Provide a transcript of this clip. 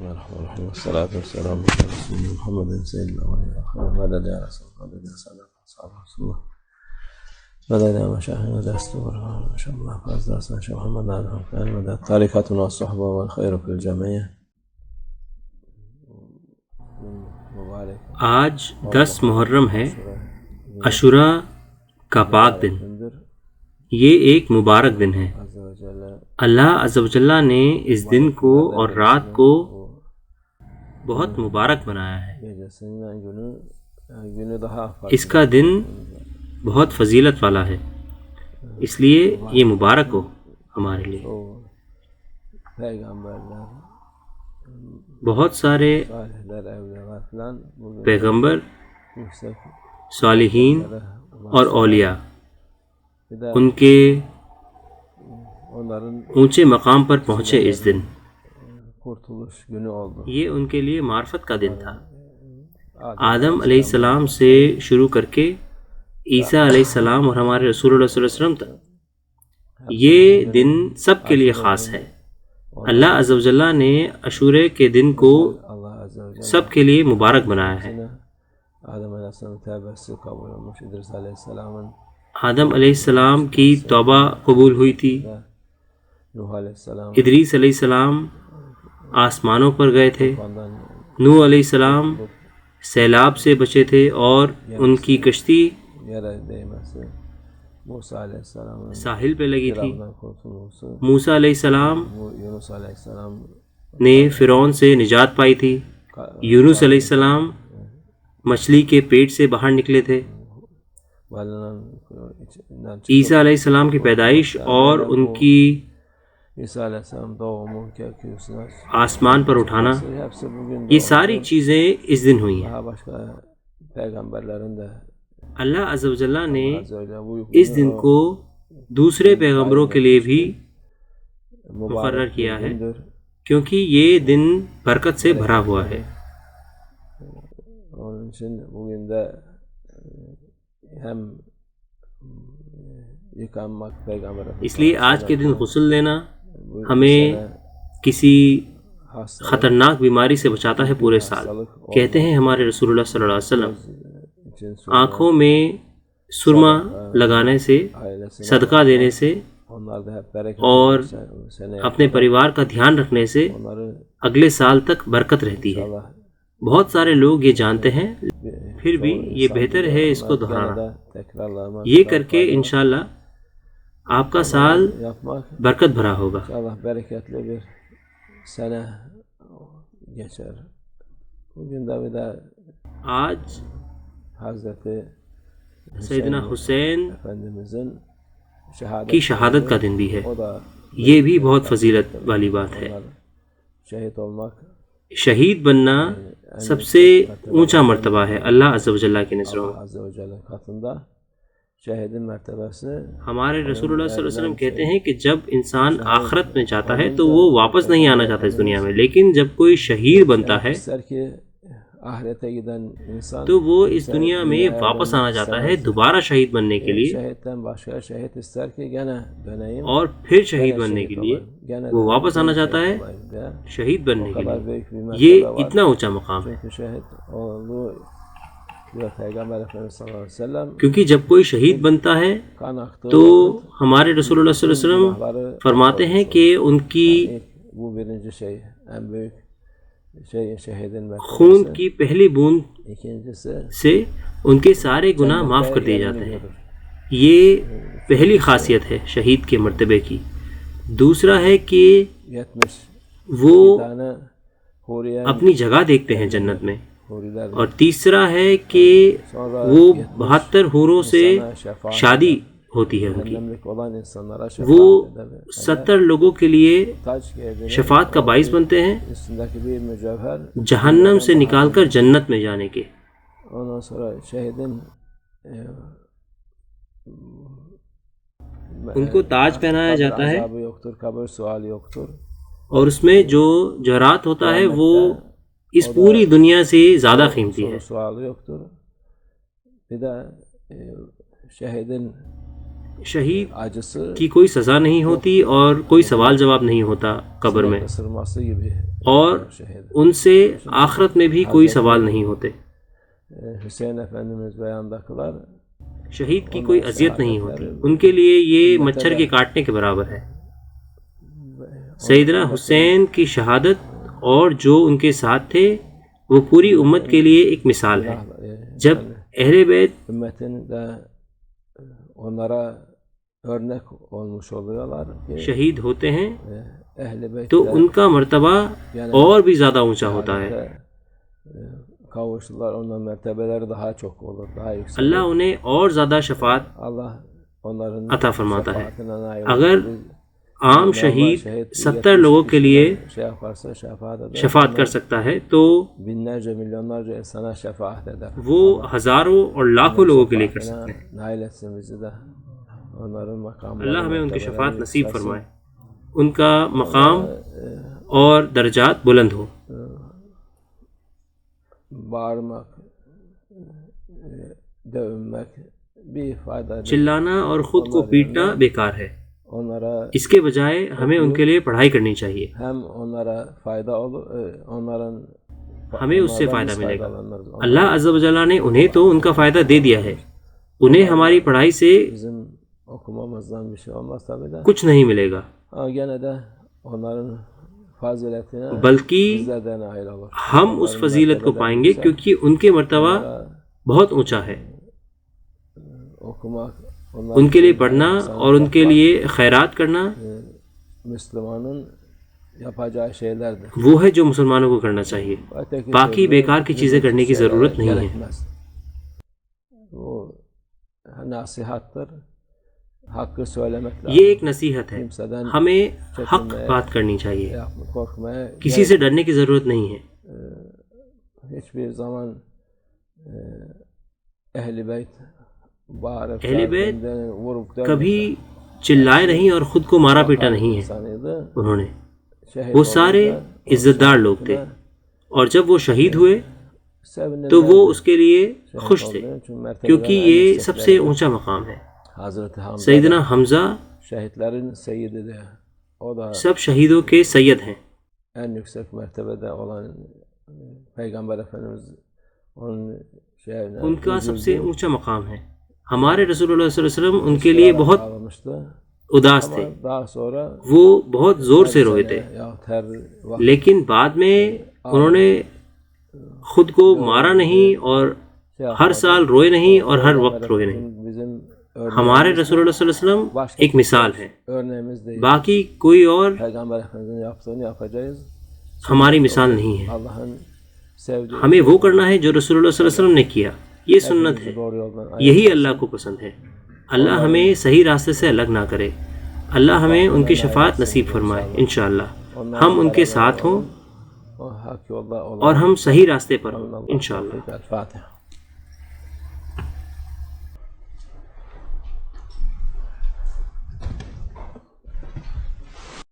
بسم الله الرحمن الرحيم والصلاة والسلام على رسول محمد سيدنا ونبينا مدد يا رسول الله مدد يا سلام صلى رسول الله مدد يا مشايخنا دستور ما شاء الله فاز درس ما شاء محمد عنهم كان مدد طريقتنا والصحبة والخير في الجميع. آج 10 محرم ہے، عاشورہ کا پاک دن. یہ ایک مبارک دن ہے. اللہ عز و جل نے اس دن کو اور رات کو بہت مبارک بنایا ہے. اس کا دن بہت فضیلت والا ہے، اس لیے یہ مبارک ہو ہمارے لیے. بہت سارے پیغمبر، صالحین اور اولیاء ان کے اونچے مقام پر پہنچے اس دن. یہ ان کے لیے معرفت کا دن تھا. آدم علیہ السلام سے شروع کر کے عیسیٰ علیہ السلام اور ہمارے رسول اللہ صلی اللہ علیہ وسلم تک یہ دن سب کے لیے خاص ہے. اللہ عز و جل نے عاشورے کے دن کو سب کے لیے مبارک بنایا ہے. آدم علیہ السلام کی توبہ قبول ہوئی تھی. ادریس علیہ السلام آسمانوں پر گئے تھے. نوح علیہ السلام سیلاب سے بچے تھے اور ان کی کشتی ساحل پہ لگی تھی. موسیٰ علیہ السلام نے فرعون سے نجات پائی تھی. یونس علیہ السلام مچھلی کے پیٹ سے باہر نکلے تھے. عیسیٰ علیہ السلام کی پیدائش اور ان کی آسمان پر اٹھانا، یہ ساری چیزیں اس دن ہوئی ہیں. اللہ عز و جل نے اس دن کو دوسرے پیغمبروں کے لیے بھی مقرر کیا ہے، کیونکہ یہ دن برکت سے بھرا ہوا ہے. اس لیے آج کے دن غسل لینا ہمیں کسی خطرناک بیماری سے بچاتا ہے پورے سال. کہتے ہیں ہمارے رسول اللہ صلی اللہ علیہ وسلم، آنکھوں میں سرما لگانے سے، صدقہ دینے سے اور اپنے پریوار کا دھیان رکھنے سے اگلے سال تک برکت رہتی ہے. بہت سارے لوگ یہ جانتے ہیں، پھر بھی یہ بہتر ہے اس کو دہرانا. یہ کر کے انشاءاللہ آپ کا سال برکت بھرا ہوگا. آج سیدنا حسین کی شہادت کا دن بھی ہے. یہ بھی بہت فضیلت والی بات ہے. شہید بننا سب سے اونچا مرتبہ ہے اللہ عز و جل کی نظروں میں. ہمارے رسول اللہ صلی اللہ علیہ وسلم کہتے ہیں کہ جب انسان آخرت میں جاتا ہے تو وہ واپس نہیں آنا چاہتا اس دنیا میں، لیکن جب کوئی شہید بنتا ہے تو وہ اس دنیا میں واپس آنا چاہتا ہے دوبارہ شہید بننے کے لیے، اور پھر شہید بننے کے لیے وہ واپس آنا چاہتا ہے شہید بننے کے لیے. یہ اتنا اونچا مقام ہے، کیونکہ جب کوئی شہید بنتا ہے تو ہمارے رسول اللہ صلی اللہ علیہ وسلم فرماتے ہیں کہ ان کی خون کی پہلی بوند سے ان کے سارے گناہ معاف کر دیے جاتے ہیں. یہ پہلی خاصیت ہے شہید کے مرتبے کی. دوسرا ہے کہ وہ اپنی جگہ دیکھتے ہیں جنت میں. اور تیسرا ہے کہ وہ 72 حوروں سے شادی ہوتی ہے ان کی. وہ 70 لوگوں کے لیے شفاعت کا باعث بنتے ہیں جہنم سے نکال کر جنت میں جانے کے. ان کو تاج پہنایا جاتا ہے اور اس میں جو جوہرات ہوتا ہے وہ اس پوری دنیا سے زیادہ قیمتی ہے. شہید acısı کی کوئی سزا نہیں ہوتی اور کوئی سوال جواب نہیں ہوتا قبر میں، ısırması gibi اور şehit. ان سے آخرت میں بھی کوئی سوال نہیں ہوتے. Hüseyin Efendimiz beyandakiler شہید کی کوئی اذیت نہیں ہوتی، ان کے لیے یہ مچھر کے کاٹنے کے برابر ہے. سیدنا حسین کی شہادت اور جو ان کے ساتھ تھے وہ پوری امت کے لیے ایک مثال ہے. جب اہل بیت ümmetin de onlara örnek olmuş oluyorlar ki شہید ہوتے ہیں ehl-i beyt تو ان کا مرتبہ اور بھی زیادہ اونچا ہوتا ہے. kavuştular, onların mertebeleri daha çok olur, daha yüksek. اللہ انہیں اور زیادہ شفاعت Allah onların عطا فرماتا ہے. şefaatine nail اگر olur. عام شہید 70 لوگوں کے لیے şey yaparsa şefaat eder. شفاعت کر سکتا ہے تو Binlerce milyonlarca insana şefaat eder. وہ ہزاروں اور لاکھوں لوگوں کے لیے کر سکتے ہیں. Nail etsin bizi de. Onların makamları. اللہ ہمیں ان کی شفاعت نصیب فرمائے، ان کا مقام اور درجات بلند ہو. Bağırmak, dövünmek bir fayda değil. چلانا اور خود کو پیٹنا بیکار ہے. Onlara اس کے بجائے ہمیں ان کے لیے پڑھائی کرنی چاہیے، hem onlara fayda olur, onların ہمیں اس سے فائدہ biz ملے گا. faydalanırız. اللہ عز و جل نے انہیں تو ان کا فائدہ دے دیا ہے، انہیں ہماری پڑھائی سے Bizim okumamızdan bir şey olmaz tabii de. کچھ نہیں ملے گا، Ama gene de onların faziletine بلکہ bizler de nail olur. ہم اس فضیلت کو پائیں گے کیونکہ ان کے مرتبہ بہت اونچا ہے. Okumak, ان کے لیے پڑھنا اور ان کے لیے خیرات کرنا Müslümanın yapacağı şeylerdir. وہ ہے جو مسلمانوں کو کرنا چاہیے. Öteki باقی türlü بیکار کی چیزیں کرنے کی ضرورت نہیں ہے. gerekmez. Bu nasihattır. Hakkı söylemek lazım. یہ ایک نصیحت ہے، Kimseden ہمیں حق بات کرنی چاہیے، korkmaya کسی سے ڈرنے کی ضرورت نہیں ہے. hiçbir zaman ehl-i beyt bağırıp اہل بیت vurup کبھی چلائے نہیں اور خود کو مارا پیٹا نہیں ہے. insanıydı. انہوں نے Şehit وہ سارے olunca عزت دار لوگ تھے، اور جب وہ شہید ہوئے sevinirler. تو وہ اس کے لیے خوش تھے Çünkü mertebeler کیونکہ en یہ yüksekleri. سب سے اونچا مقام ہے. Hazreti Hamza سیدنا حمزہ şehitlerin seyyididir. O da سب شہیدوں کے سید ہیں. en yüksek mertebede olan Peygamber Efendimiz onun şeyine ان کا سب سے اونچا مقام ہے. ہمارے رسول اللہ صلی اللہ علیہ وسلم ان کے لیے بہت ağlamıştı. اداس تھے، Ama daha sonra وہ بہت زور سے روئے تھے، yahut her vakit لیکن بعد میں انہوں نے خود کو مارا نہیں اور ہر سال روئے نہیں اور ہر وقت روئے نہیں. bizim ہمارے رسول اللہ صلی اللہ علیہ وسلم ایک مثال ہے، örneğimiz değil. باقی کوئی اور Peygamber Efendimiz'in yaptığını yapacağız. ہماری مثال نہیں ہے. Allah'ın sevdiği ہمیں وہ کرنا ہے جو رسول اللہ صلی اللہ علیہ وسلم نے کیا. یہ سنت ہے، doğru yoldan یہی اللہ کو پسند ہے. اللہ ہمیں صحیح راستے سے الگ نہ کرے. اللہ ہمیں ان کی شفاعت نصیب فرمائے انشاءاللہ. ہم ان کے ساتھ ہوں o hak yolda olan اور ہم صحیح راستے پر ہوں انشاءاللہ. Fatiha.